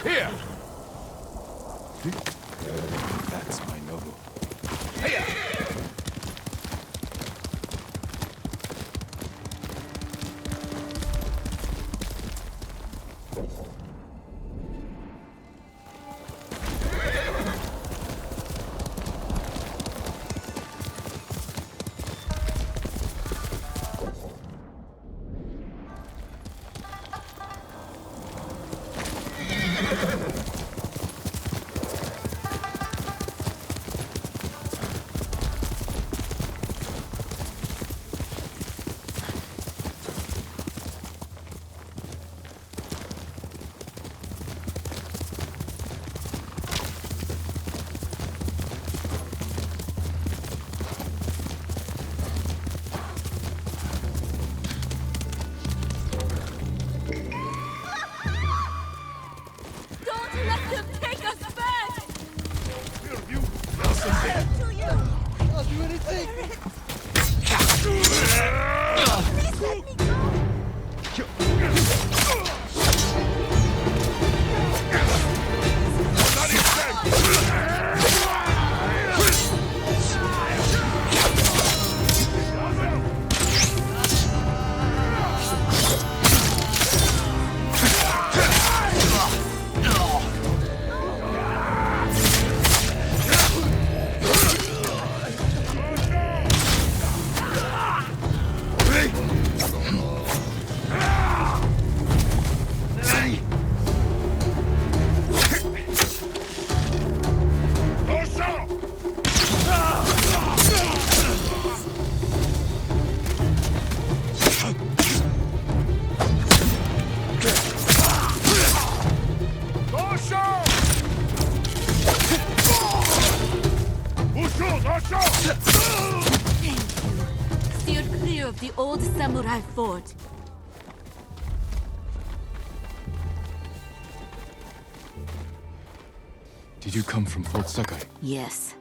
Here! That's my noble. Hiya! Of the old samurai fort. Did you come from Fort Sakai? Yes.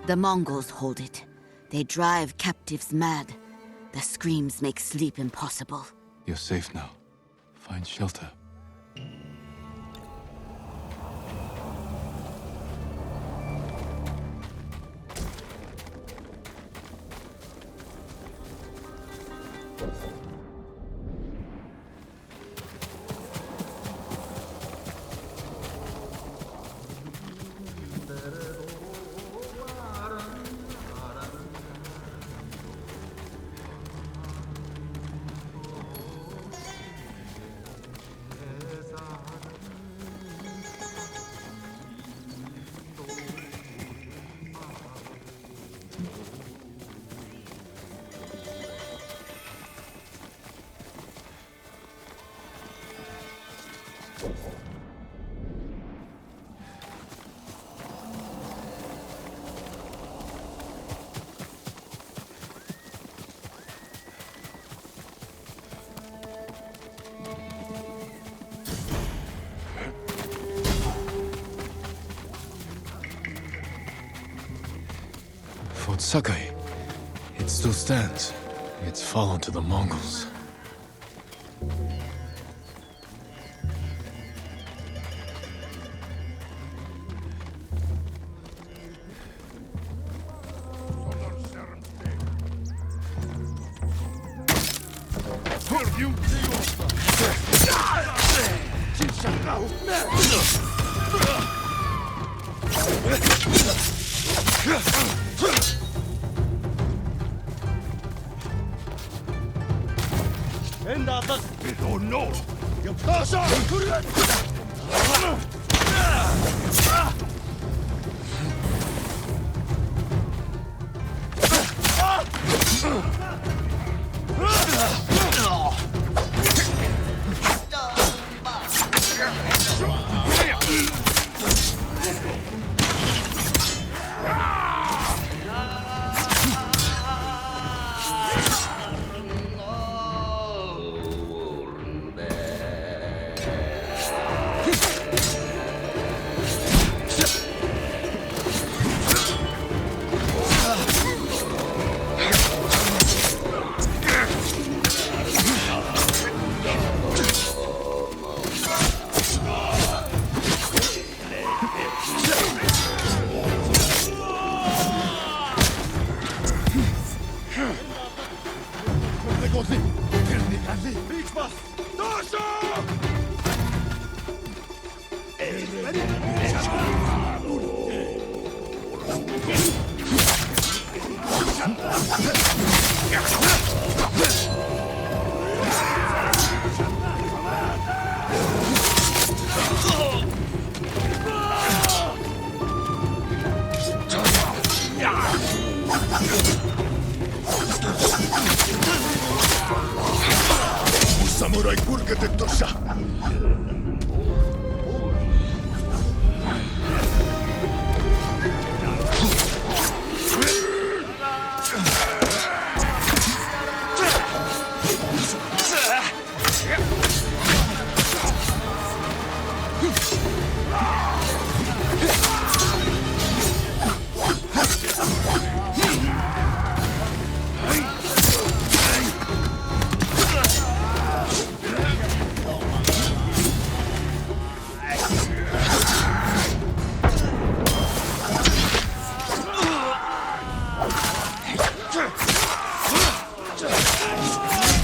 The Mongols hold it. They drive captives mad. The screams make sleep impossible. You're safe now. Find shelter. Fort Sakai. It still stands. It's fallen to the Mongols. Oh no! You pass on! tegusi! Kirnikalli! Viiksmas! Taasa! Samurai kurketettossa!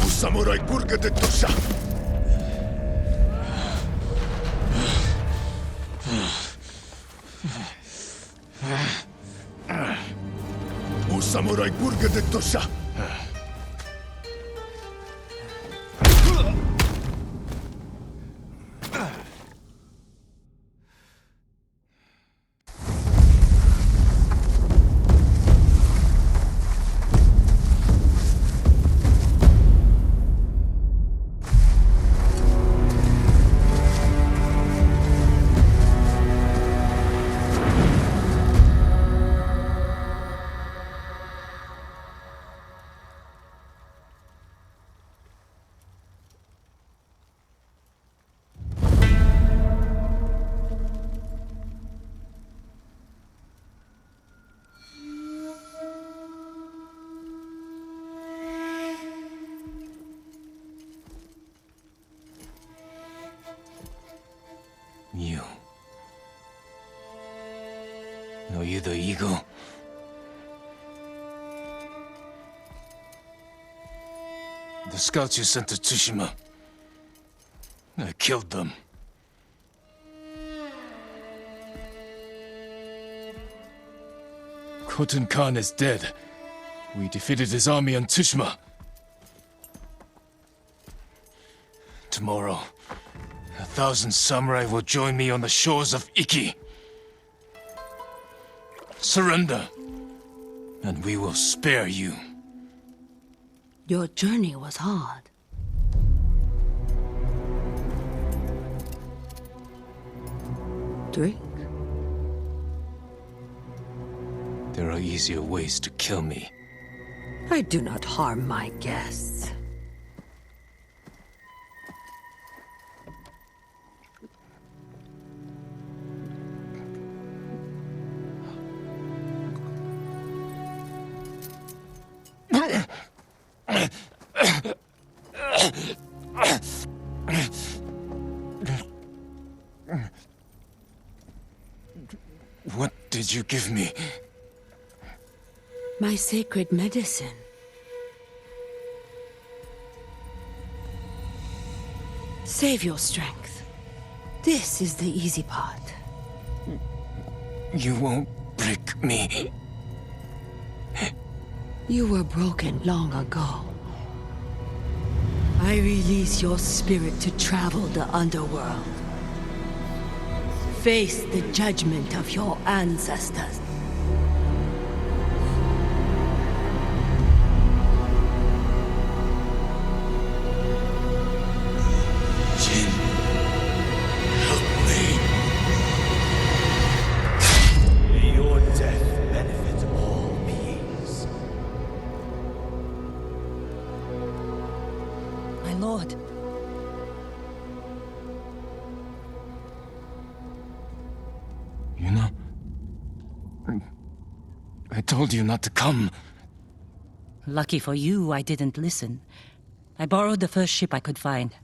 Samurai kurketettossa! Samurai kurketettossa! You. Are you the eagle? The scouts you sent to Tsushima. I killed them. Khotun Khan is dead. We defeated his army on Tsushima. Tomorrow, 1,000 samurai will join me on the shores of Iki. Surrender, and we will spare you. Your journey was hard. Drink. There are easier ways to kill me. I do not harm my guests. What did you give me? My sacred medicine. Save your strength. This is the easy part. You won't break me. You were broken long ago. I release your spirit to travel the underworld. Face the judgment of your ancestors. Jin, help me. May your death benefit all beings. My lord. You know, I told you not to come. Lucky for you, I didn't listen. I borrowed the first ship I could find.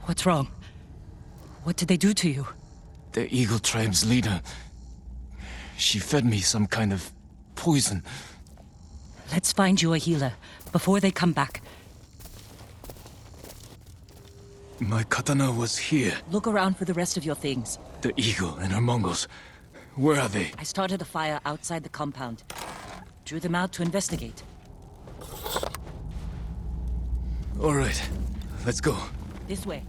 What's wrong? What did they do to you? The Eagle Tribe's leader. She fed me some kind of poison. Let's find you a healer before they come back. My katana was here. Look around for the rest of your things. The eagle and her Mongols. Where are they? I started a fire outside the compound. Drew them out to investigate. All right, let's go. This way.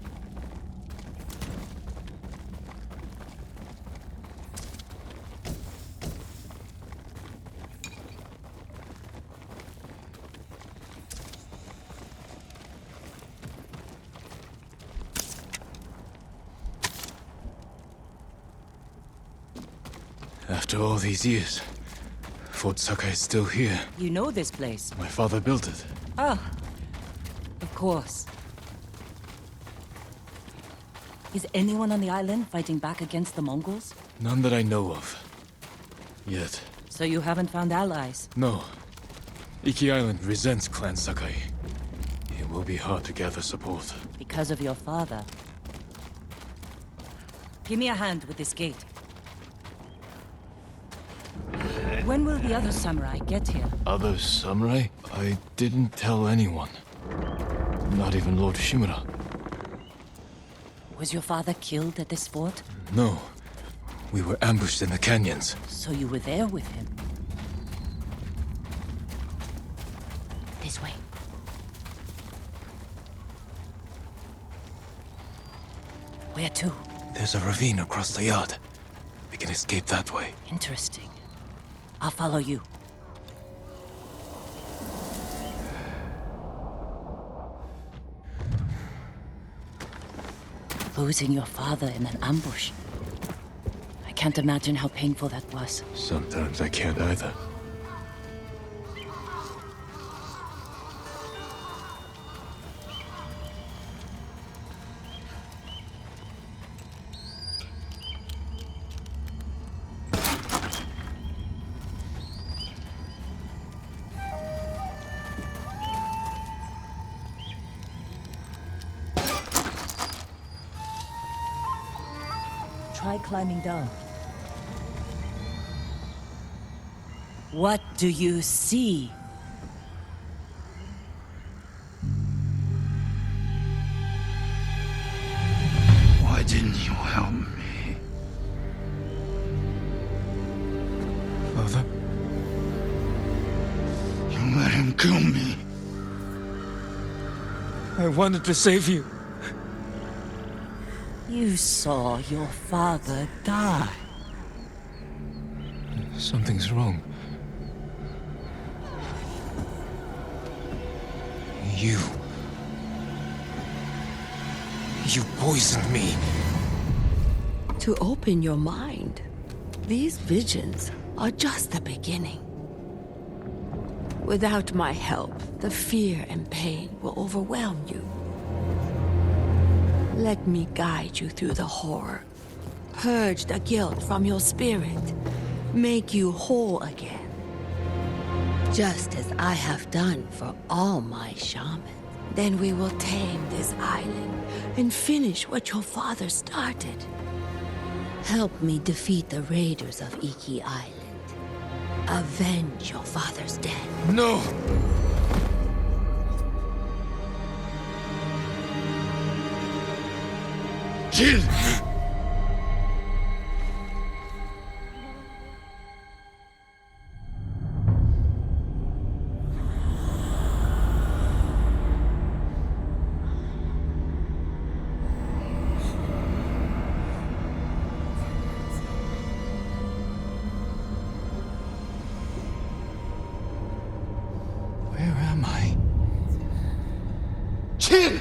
After all these years, Fort Sakai is still here. You know this place. My father built it. Ah, of course. Is anyone on the island fighting back against the Mongols? None that I know of. Yet. So you haven't found allies? No. Iki Island resents Clan Sakai. It will be hard to gather support. Because of your father. Give me a hand with this gate. When will the other samurai get here? Other samurai? I didn't tell anyone. Not even Lord Shimura. Was your father killed at this fort? No. We were ambushed in the canyons. So you were there with him? This way. Where to? There's a ravine across the yard. We can escape that way. Interesting. I'll follow you. Losing your father in an ambush. I can't imagine how painful that was. Sometimes I can't either. Try climbing down. What do you see? Why didn't you help me? Father? You let him kill me. I wanted to save you. You saw your father die. Something's wrong. You poisoned me. To open your mind, these visions are just the beginning. Without my help, the fear and pain will overwhelm you. Let me guide you through the horror. Purge the guilt from your spirit. Make you whole again. Just as I have done for all my shamans. Then we will tame this island and finish what your father started. Help me defeat the raiders of Iki Island. Avenge your father's death. No! Kill! Where am I? Chin!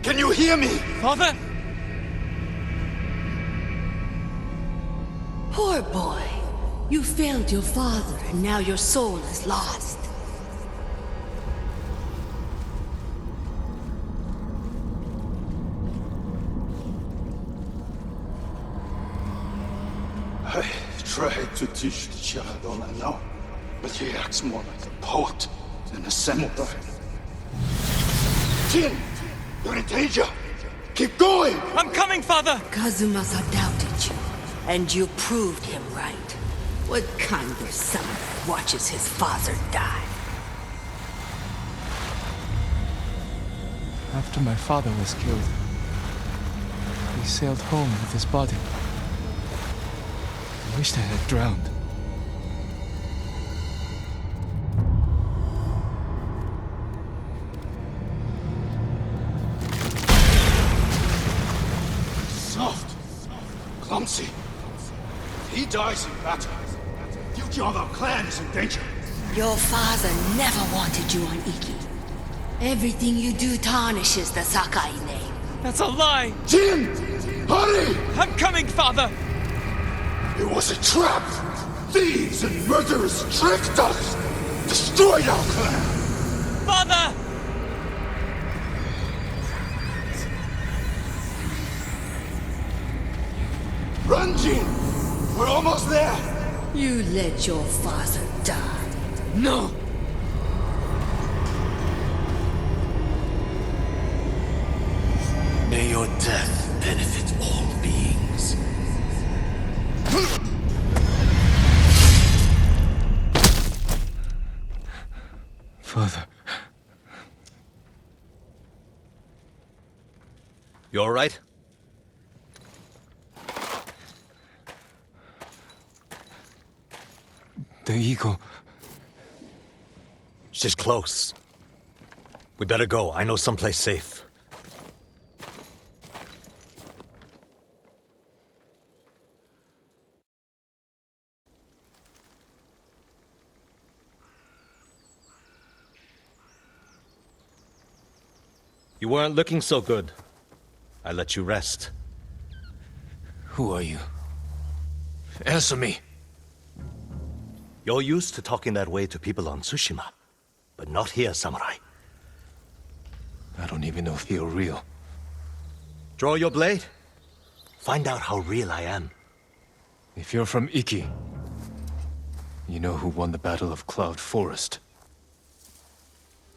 Can you hear me? Father? Poor boy. You failed your father, and now your soul is lost. I tried to teach the child all I know, but he acts more like a poet than a samurai. Chin! You're in danger! Keep going! I'm coming, Father! Kazumasa doubted you, and you proved him right. What kind of son? watches his father die. After my father was killed, he sailed home with his body. I wished I had drowned. Soft, clumsy. He dies in battle. Future of our clan is in danger. Your father never wanted you on Iki. Everything you do tarnishes the Sakai name. That's a lie! Jin! Hurry! I'm coming, father! It was a trap! Thieves and murderers tricked us! Destroyed our clan! Father! Run, Jin! We're almost there! You let your father die. No! May your death benefit all beings. Father. You all right? The eagle. She's close. We better go. I know someplace safe. You weren't looking so good. I let you rest. Who are you? Answer me. You're used to talking that way to people on Tsushima, but not here, Samurai. I don't even know if you're real. Draw your blade. Find out how real I am. If you're from Iki, you know who won the Battle of Cloud Forest.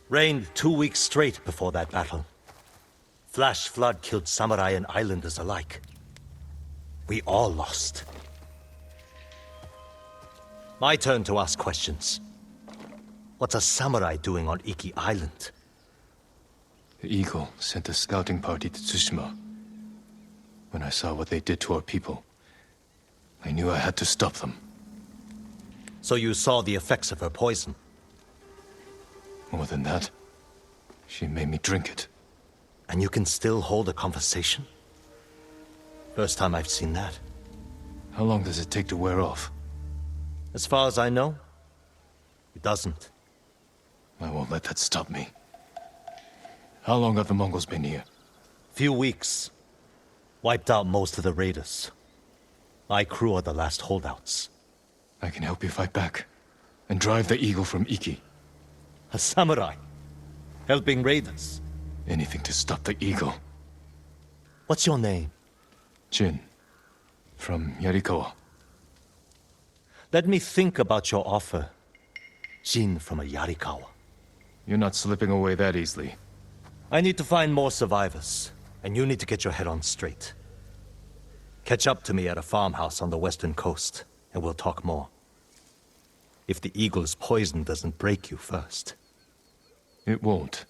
Rained 2 weeks straight before that battle. Flash flood killed samurai and islanders alike. We all lost. My turn to ask questions. What's a samurai doing on Iki Island? The Eagle sent a scouting party to Tsushima. When I saw what they did to our people, I knew I had to stop them. So you saw the effects of her poison? More than that, she made me drink it. And you can still hold a conversation? First time I've seen that. How long does it take to wear off? As far as I know, it doesn't. I won't let that stop me. How long have the Mongols been here? Few weeks. Wiped out most of the raiders. My crew are the last holdouts. I can help you fight back, and drive the Eagle from Iki. A samurai, helping raiders. Anything to stop the Eagle. What's your name? Jin, from Yarikawa. Let me think about your offer. Jin from a Yarikawa. You're not slipping away that easily. I need to find more survivors, and you need to get your head on straight. Catch up to me at a farmhouse on the western coast, and we'll talk more. If the Eagle's poison doesn't break you first. It won't.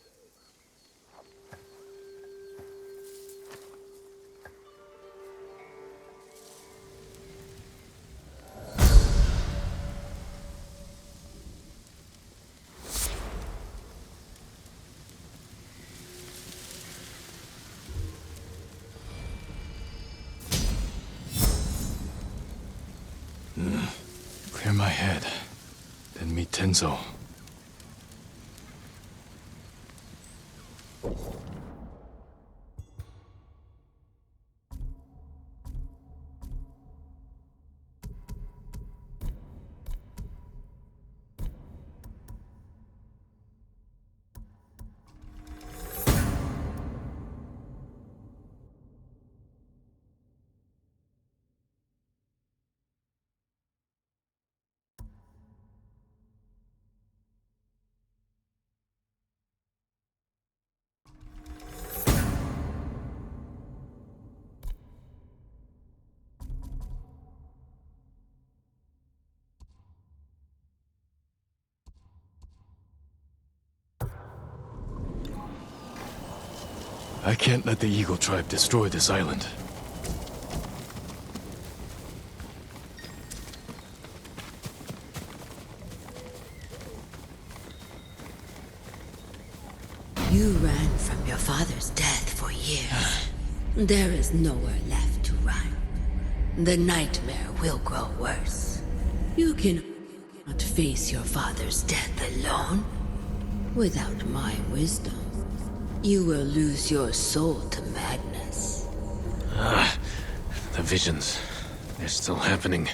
Clear my head, then meet Tenzo. I can't let the Eagle tribe destroy this island. You ran from your father's death for years. There is nowhere left to run. The nightmare will grow worse. You cannot face your father's death alone. Without my wisdom, you will lose your soul to madness. The visions. They're still happening.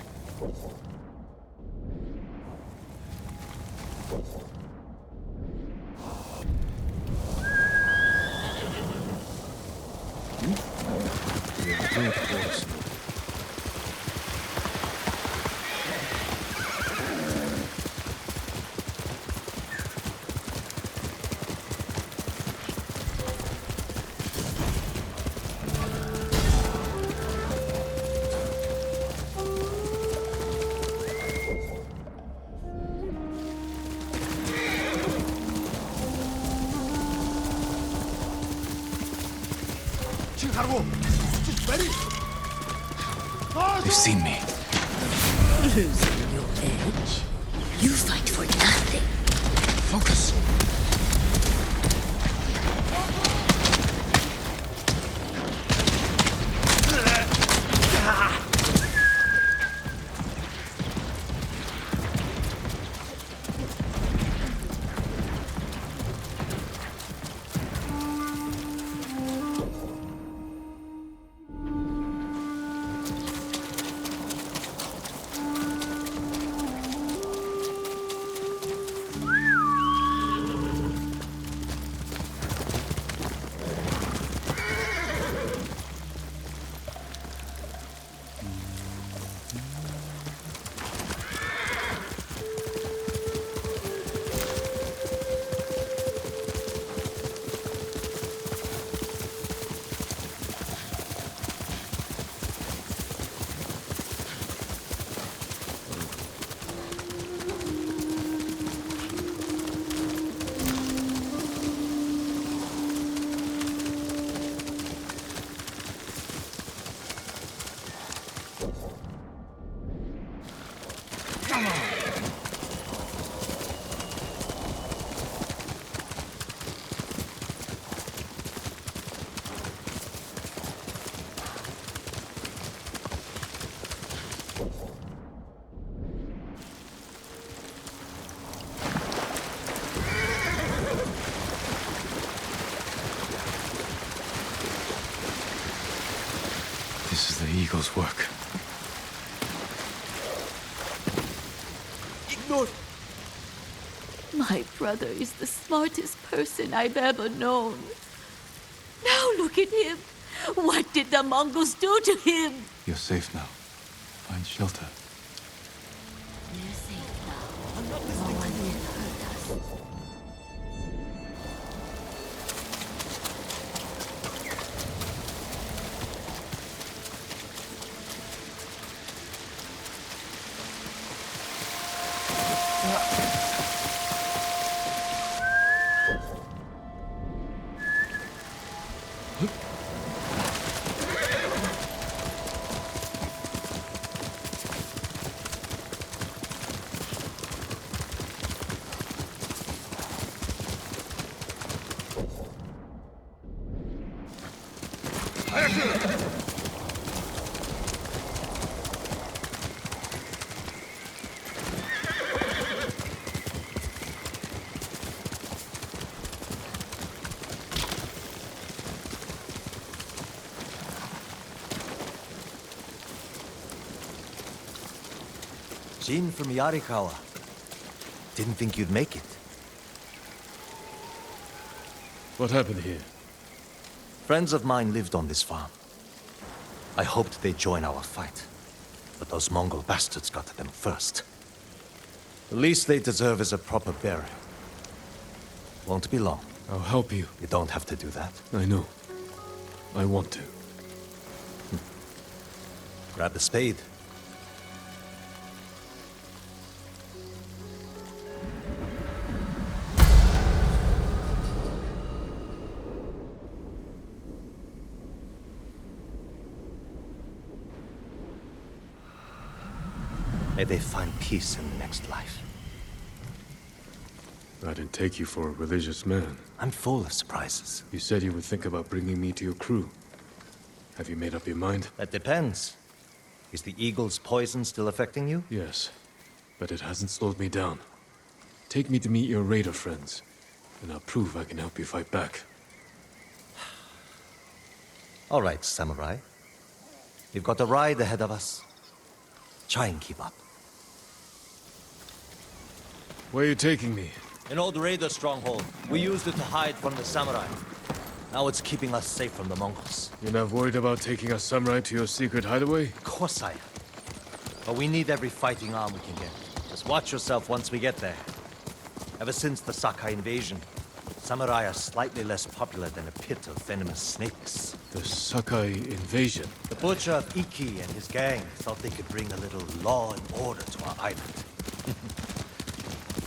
Brute force. They've seen me. Losing your edge? You fight for nothing. Focus. This is the Eagle's work. Ignore. My brother is the smartest person I've ever known. Now look at him. What did the Mongols do to him? You're safe now. Find shelter. We're safe now. No one will hurt us. Jin from Yarikawa. Didn't think you'd make it. What happened here? Friends of mine lived on this farm. I hoped they'd join our fight. But those Mongol bastards got to them first. The least they deserve is a proper burial. Won't be long. I'll help you. You don't have to do that. I know. I want to. Grab the spade. May they find peace in the next life. I didn't take you for a religious man. I'm full of surprises. You said you would think about bringing me to your crew. Have you made up your mind? That depends. Is the eagle's poison still affecting you? Yes, but it hasn't slowed me down. Take me to meet your raider friends, and I'll prove I can help you fight back. All right, samurai. We've got a ride ahead of us. Try and keep up. Where are you taking me? An old raider stronghold. We used it to hide from the samurai. Now it's keeping us safe from the Mongols. You're not worried about taking a samurai to your secret hideaway? Of course I am. But we need every fighting arm we can get. Just watch yourself once we get there. Ever since the Sakai invasion, samurai are slightly less popular than a pit of venomous snakes. The Sakai invasion? The butcher of Iki and his gang thought they could bring a little law and order to our island.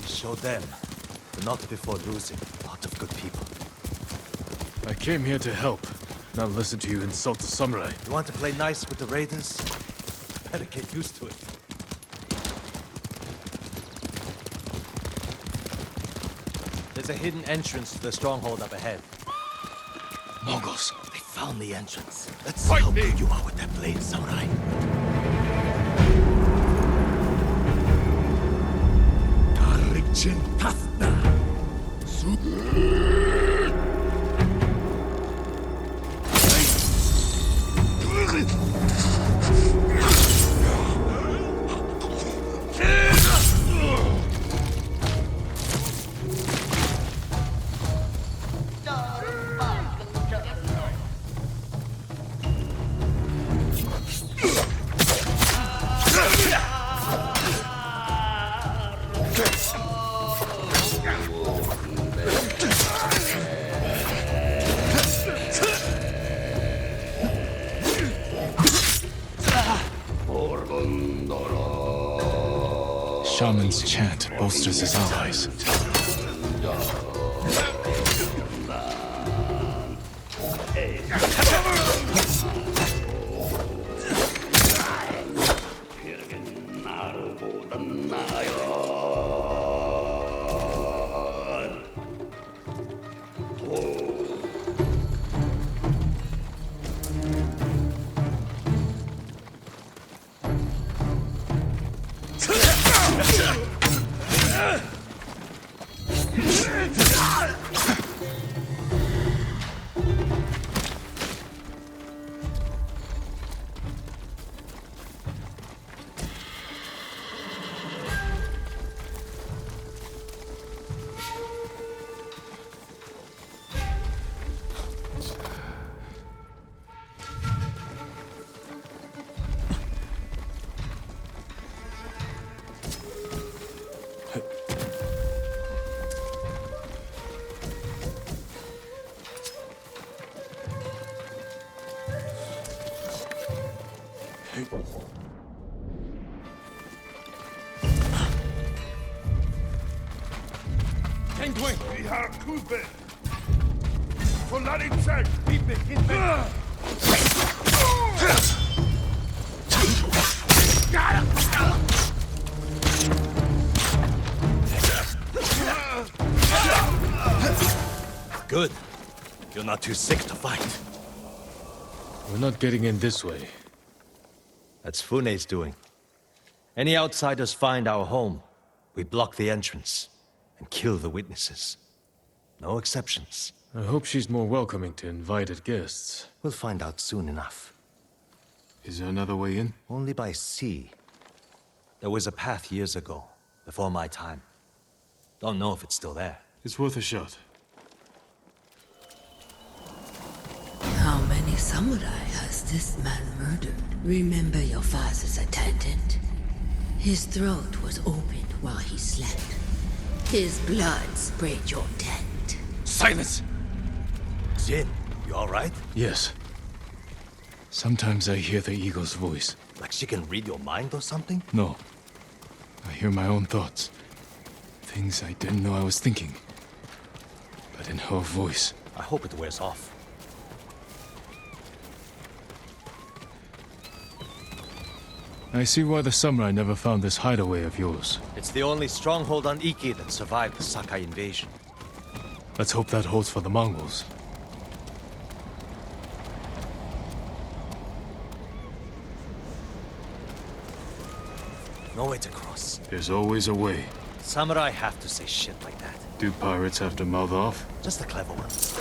We showed them, but not before losing a lot of good people. I came here to help, not listen to you insult the samurai. You want to play nice with the raiders? Better get used to it. There's a hidden entrance to the stronghold up ahead. Mongols! They found the entrance. Let's see how good you are with that blade, samurai. Shaman's chant bolsters his allies. Good. You're not too sick to fight. We're not getting in this way. That's Fune's doing. Any outsiders find our home, we block the entrance and kill the witnesses. No exceptions. I hope she's more welcoming to invited guests. We'll find out soon enough. Is there another way in? Only by sea. There was a path years ago, before my time. Don't know if it's still there. It's worth a shot. How many samurai has this man murdered? Remember your father's attendant? His throat was opened while he slept. His blood sprayed your tent. Silence! Jin, you alright? Yes. Sometimes I hear the eagle's voice. Like she can read your mind or something? No. I hear my own thoughts. Things I didn't know I was thinking. But in her voice. I hope it wears off. I see why the samurai never found this hideaway of yours. It's the only stronghold on Iki that survived the Sakai invasion. Let's hope that holds for the Mongols. No way to cross. There's always a way. Samurai have to say shit like that. Do pirates have to mouth off? Just the clever ones.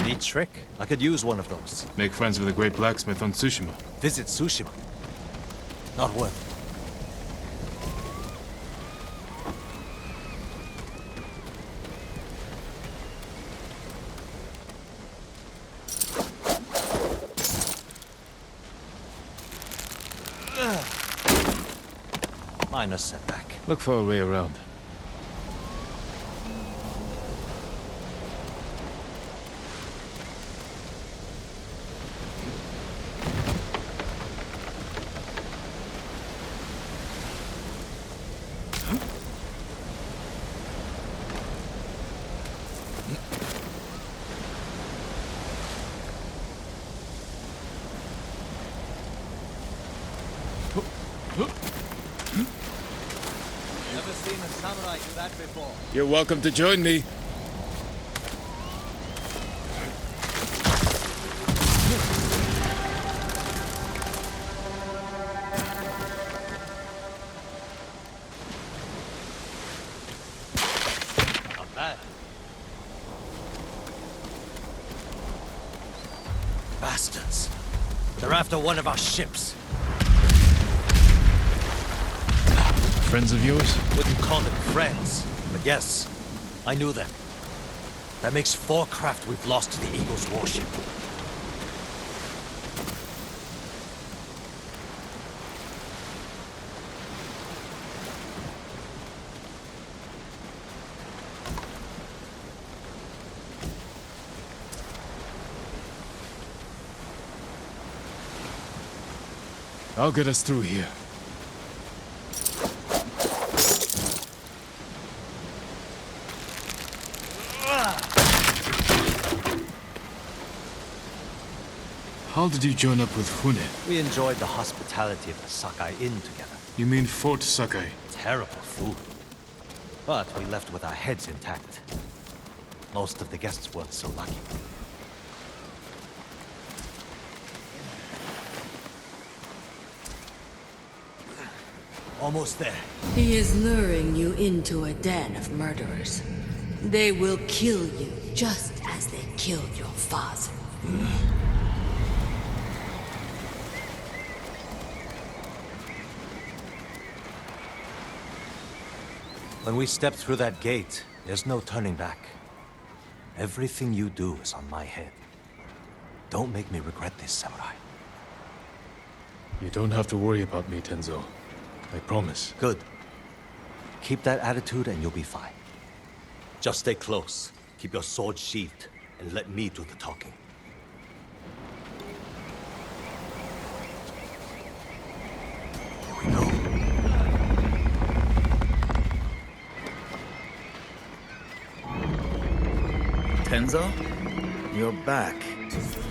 Neat trick. I could use one of those. Make friends with a great blacksmith on Tsushima. Visit Tsushima. Not worth it. Minor setback. Look for a way around. Never seen a samurai do that before. You're welcome to join me. Not bad. Bastards. They're after one of our ships. Friends of yours? Wouldn't call them friends, but yes, I knew them. That makes 4 craft we've lost to the Eagle's warship. I'll get us through here. How did you join up with Fune? We enjoyed the hospitality of the Sakai Inn together. You mean Fort Sakai? Terrible food. But we left with our heads intact. Most of the guests weren't so lucky. Almost there. He is luring you into a den of murderers. They will kill you just as they killed your father. When we step through that gate, there's no turning back. Everything you do is on my head. Don't make me regret this, Samurai. You don't have to worry about me, Tenzo. I promise. Good. Keep that attitude and you'll be fine. Just stay close, keep your sword sheathed, and let me do the talking. Here we go. Tenzo? You're back.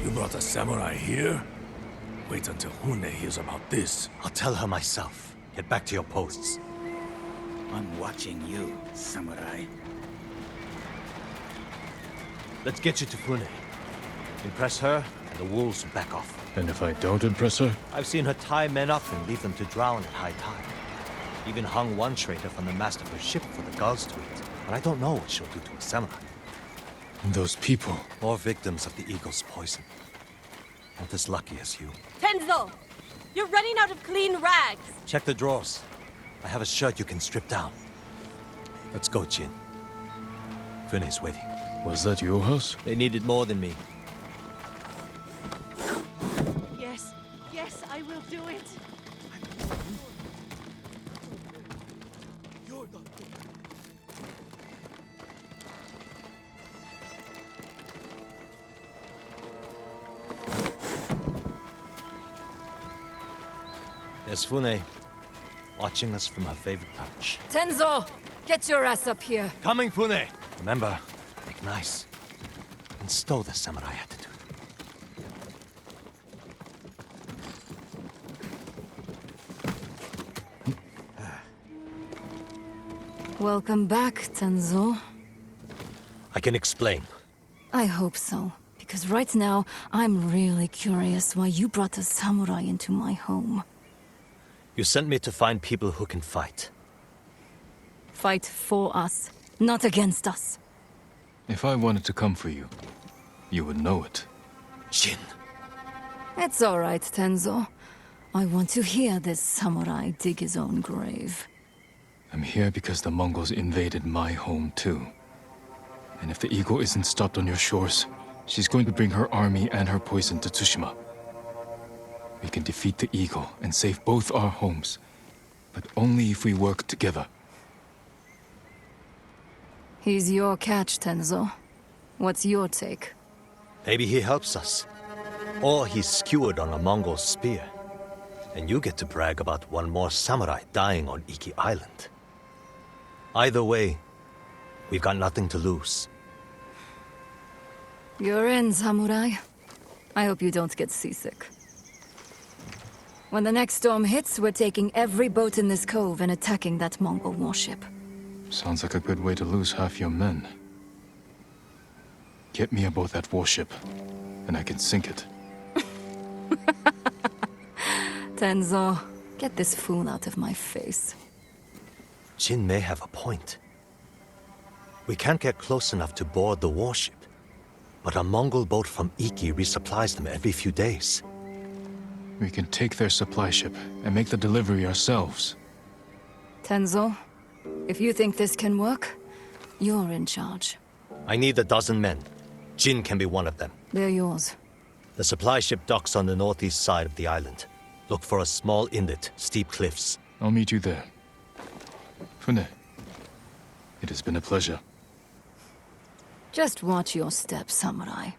You brought a samurai here? Wait until Hune hears about this. I'll tell her myself. Get back to your posts. I'm watching you, samurai. Let's get you to Fune. Impress her, and the wolves will back off. And if I don't impress her? I've seen her tie men up and leave them to drown at high tide. Even hung one traitor from the mast of her ship for the gulls to eat. But I don't know what she'll do to a samurai. And those people. More victims of the eagle's poison. Not as lucky as you. Tenzo! You're running out of clean rags! Check the drawers. I have a shirt you can strip down. Let's go, Jin. Fune's waiting. Was that your house? They needed more than me. Yes, yes, I will do it. There's Fune, watching us from her favorite perch. Tenzo! Get your ass up here! Coming, Fune! Remember, make nice. And stow the samurai attitude. Welcome back, Tenzo. I can explain. I hope so, because right now, I'm really curious why you brought a samurai into my home. You sent me to find people who can fight. Fight for us, not against us. If I wanted to come for you, you would know it. Jin. It's all right, Tenzo. I want to hear this samurai dig his own grave. I'm here because the Mongols invaded my home too. And if the eagle isn't stopped on your shores, she's going to bring her army and her poison to Tsushima. We can defeat the eagle and save both our homes, but only if we work together. He's your catch, Tenzo. What's your take? Maybe he helps us. Or he's skewered on a Mongol spear. And you get to brag about one more samurai dying on Iki Island. Either way, we've got nothing to lose. You're in, samurai. I hope you don't get seasick. When the next storm hits, we're taking every boat in this cove and attacking that Mongol warship. Sounds like a good way to lose half your men. Get me aboard that warship, and I can sink it. Tenzo, get this fool out of my face. Jin may have a point. We can't get close enough to board the warship. But a Mongol boat from Iki resupplies them every few days. We can take their supply ship and make the delivery ourselves. Tenzo, if you think this can work, you're in charge. I need 12 men. Jin can be one of them. They're yours. The supply ship docks on the northeast side of the island. Look for a small inlet, steep cliffs. I'll meet you there. Fune, it has been a pleasure. Just watch your step, samurai.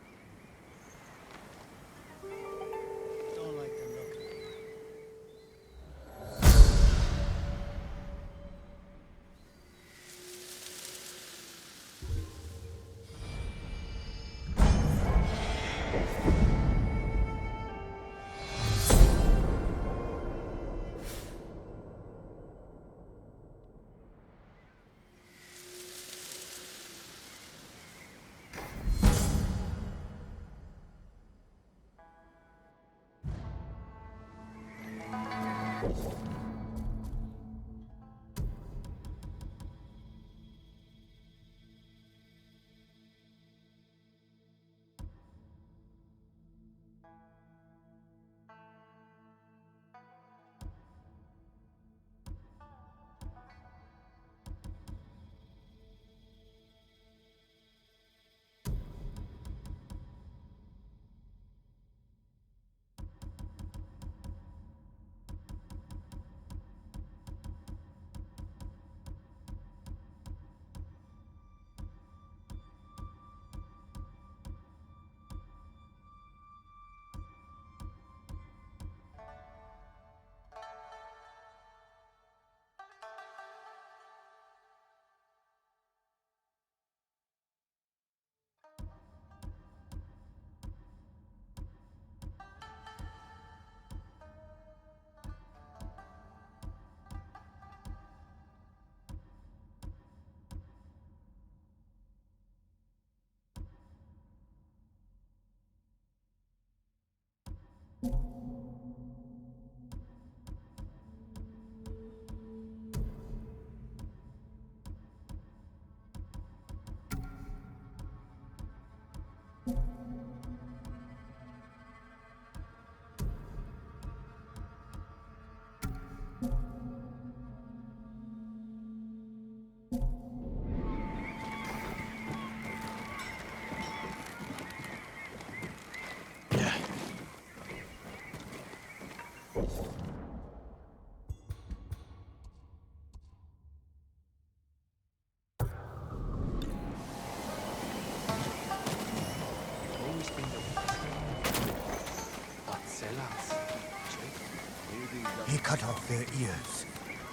He cut off their ears,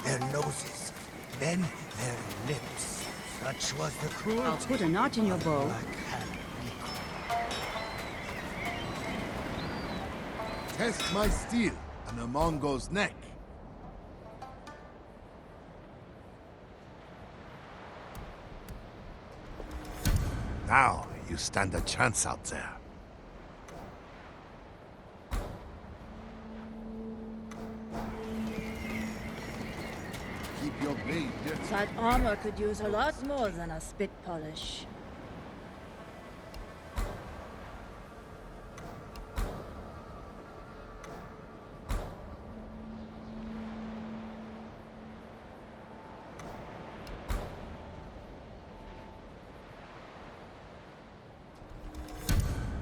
their noses, then their lips. Such was the cruelty. I'll put a knot in your bow. Test my steel on a Mongol's neck. Now you stand a chance out there. Keep your blade, dear. That armor could use a lot more than a spit polish.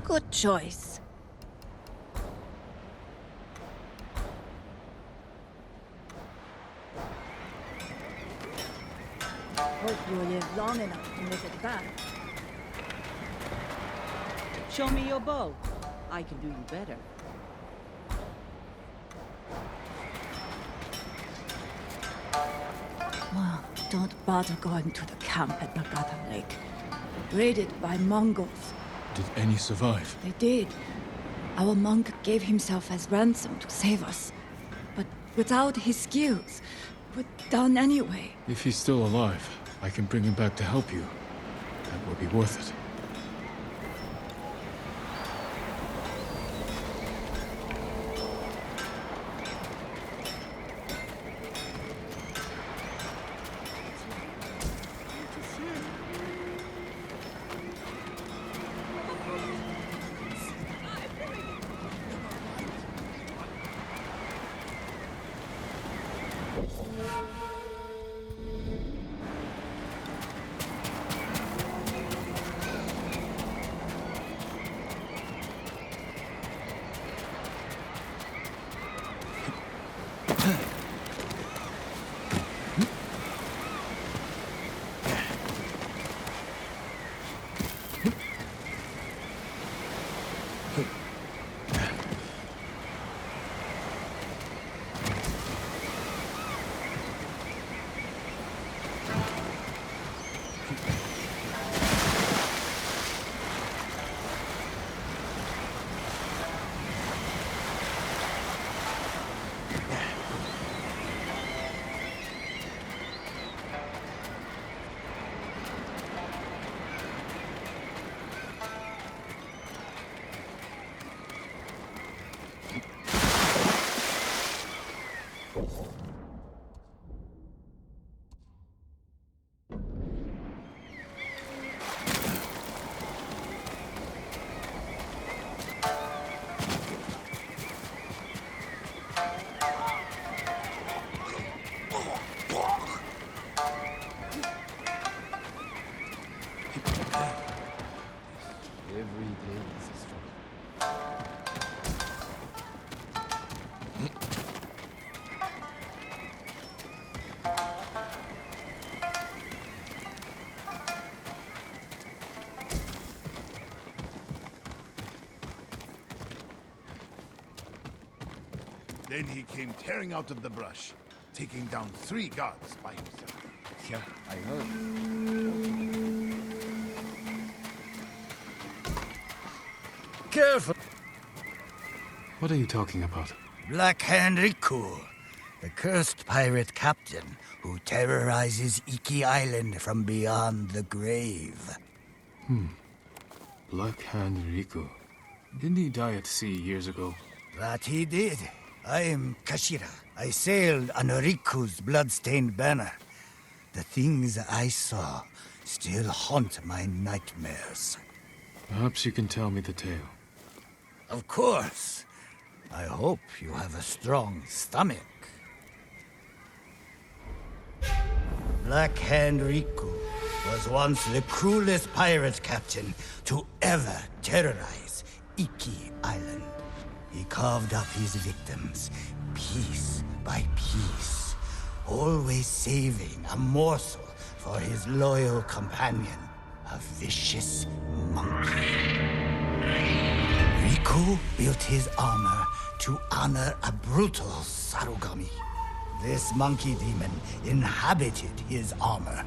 Good choice. Hope you live long enough to make it back. Show me your bow. I can do you better. Well, don't bother going to the camp at Nagata Lake. Raided by Mongols. Did any survive? They did. Our monk gave himself as ransom to save us. But without his skills, we're done anyway. If he's still alive, I can bring him back to help you. That will be worth it. Then he came tearing out of the brush, taking down 3 guards by himself. Yeah, I heard. Careful! What are you talking about? Black Hand Riku, the cursed pirate captain who terrorizes Iki Island from beyond the grave. Black Hand Riku. Didn't he die at sea years ago? That he did. I am Kashira. I sailed under Riku's blood-stained banner. The things I saw still haunt my nightmares. Perhaps you can tell me the tale. Of course. I hope you have a strong stomach. Black Hand Riku was once the cruelest pirate captain to ever terrorize Iki Island. He carved up his victims, piece by piece, always saving a morsel for his loyal companion, a vicious monkey. Riku built his armor to honor a brutal Sarugami. This monkey demon inhabited his armor.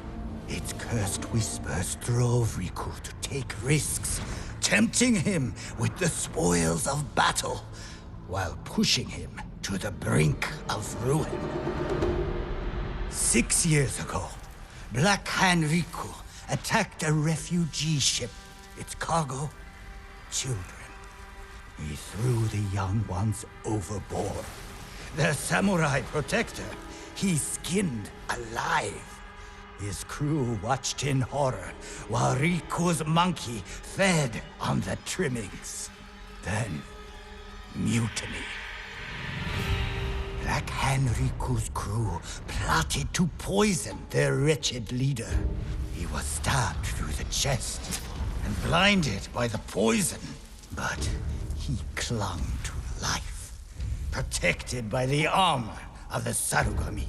Its cursed whispers drove Riku to take risks, tempting him with the spoils of battle, while pushing him to the brink of ruin. 6 years ago, Black Hand Riku attacked a refugee ship its cargo, children. He threw the young ones overboard. Their samurai protector, he skinned alive. His crew watched in horror while Riku's monkey fed on the trimmings. Then, mutiny. Black Hand Riku's crew plotted to poison their wretched leader. He was stabbed through the chest and blinded by the poison, but he clung to life, protected by the armor of the Sarugami.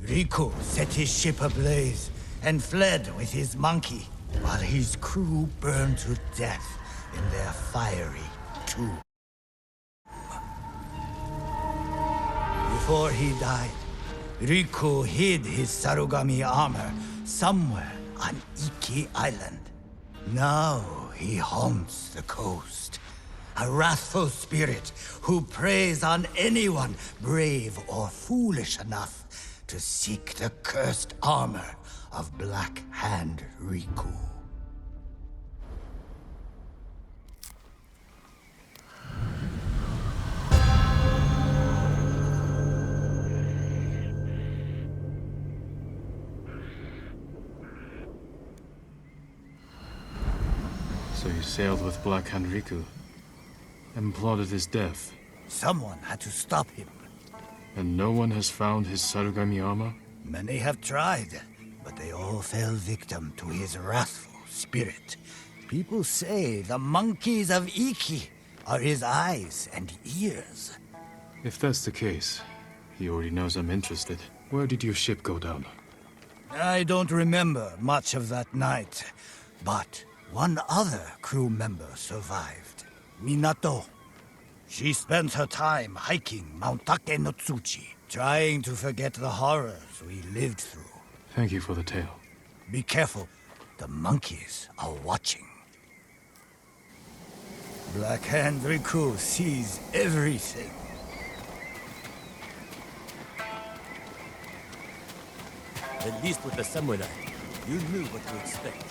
Riku set his ship ablaze and fled with his monkey, while his crew burned to death in their fiery tomb. Before he died, Riku hid his Sarugami armor somewhere on Iki Island. Now he haunts the coast, a wrathful spirit who preys on anyone brave or foolish enough to seek the cursed armor of Black Hand Riku. So you sailed with Black Hand Riku and plotted his death. Someone had to stop him. And no one has found his Sarugami armor? Many have tried, but they all fell victim to his wrathful spirit. People say the monkeys of Iki are his eyes and ears. If that's the case, he already knows I'm interested. Where did your ship go down? I don't remember much of that night, but one other crew member survived. Minato. She spent her time hiking Mount Take no Tsuchi, trying to forget the horrors we lived through. Thank you for the tale. Be careful. The monkeys are watching. Black Hand Riku sees everything. At least with the samurai, you knew what to expect.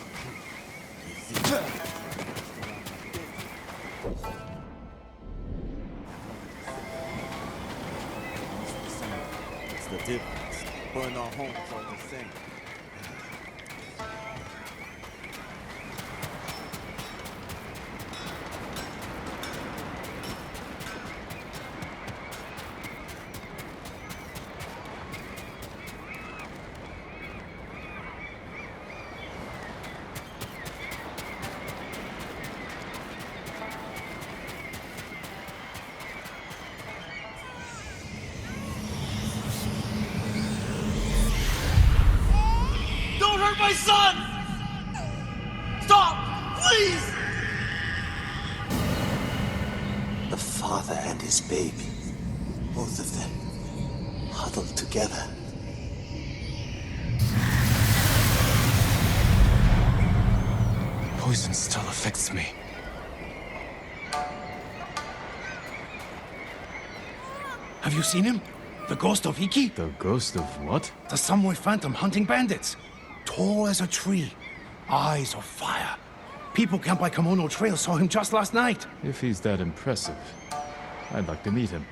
It's the difference. Burn our homes all the same. My son! Stop! Please! The father and his baby, both of them, huddled together. Poison still affects me. Have you seen him? The ghost of Iki? The ghost of what? The samurai phantom hunting bandits. Tall as a tree. Eyes of fire. People camped by Kimono Trail saw him just last night. If he's that impressive, I'd like to meet him.